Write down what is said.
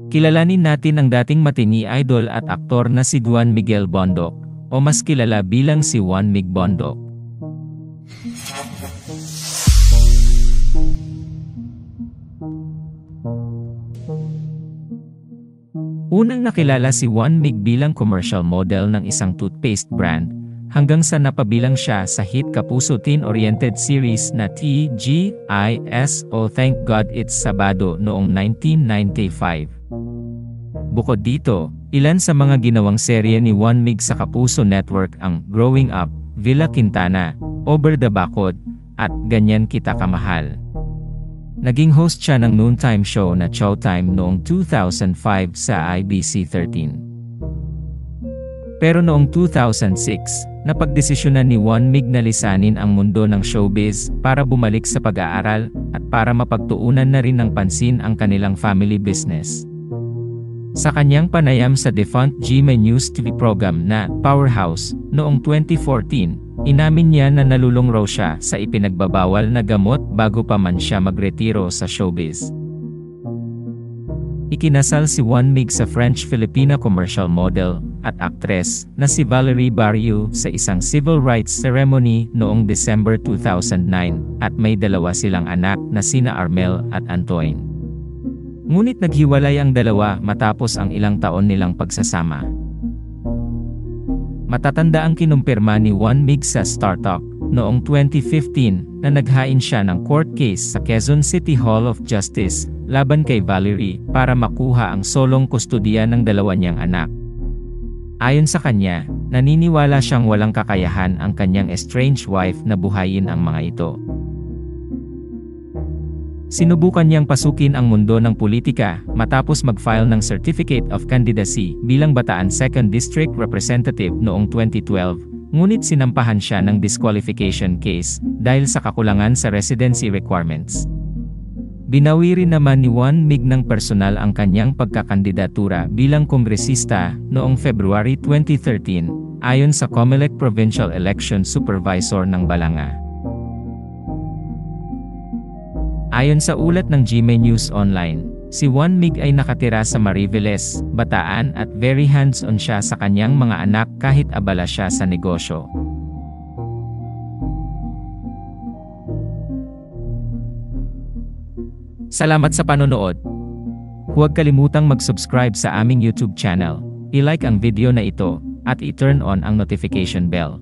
Kilalanin natin ang dating matini idol at aktor na si Juan Miguel Bondoc, o mas kilala bilang si Juan Mig Bondoc. Unang nakilala si Juan Mig bilang commercial model ng isang toothpaste brand, hanggang sa napabilang siya sa hit kapuso teen-oriented series na TGIS o Thank God It's Sabado noong 1995. Bukod dito, ilan sa mga ginawang serye ni Juan Mig sa Kapuso Network ang Growing Up, Villa Quintana, Over the Bacod, at Ganyan Kita Kamahal. Naging host siya ng noontime show na Showtime noong 2005 sa IBC13. Pero noong 2006, napagdesisyonan ni Juan Mig na lisanin ang mundo ng showbiz para bumalik sa pag-aaral at para mapagtuunan na rin ng pansin ang kanilang family business. Sa kanyang panayam sa defunct GMA News TV program na Powerhouse noong 2014, inamin niya na nalulung raw siya sa ipinagbabawal na gamot bago pa man siya magretiro sa showbiz. Ikinasal si Juan Mig sa French-Filipina commercial model at aktres na si Valerie Barriu sa isang civil rights ceremony noong December 2009 at may dalawa silang anak na sina Armel at Antoine. Ngunit naghiwalay ang dalawa matapos ang ilang taon nilang pagsasama. Matatanda ang kinumpirma ni Juan Mig sa Star Talk noong 2015 na naghain siya ng court case sa Quezon City Hall of Justice laban kay Valerie para makuha ang solong kustodiya ng dalawa niyang anak. Ayon sa kanya, naniniwala siyang walang kakayahan ang kanyang estranged wife na buhayin ang mga ito. Sinubukan niyang pasukin ang mundo ng politika matapos mag-file ng Certificate of Candidacy bilang Bataan 2nd District Representative noong 2012, ngunit sinampahan siya ng disqualification case dahil sa kakulangan sa residency requirements. Binawi rin naman ni Juan Mig ng personal ang kanyang pagkakandidatura bilang kongresista noong February 2013, ayon sa COMELEC Provincial Election Supervisor ng Balanga. Ayon sa ulat ng GMA News Online, si Juan Mig ay nakatira sa Mariveles, Bataan at very hands-on siya sa kanyang mga anak kahit abala siya sa negosyo. Salamat sa panonood. Huwag kalimutang mag-subscribe sa aming YouTube channel, i-like ang video na ito, at i-turn on ang notification bell.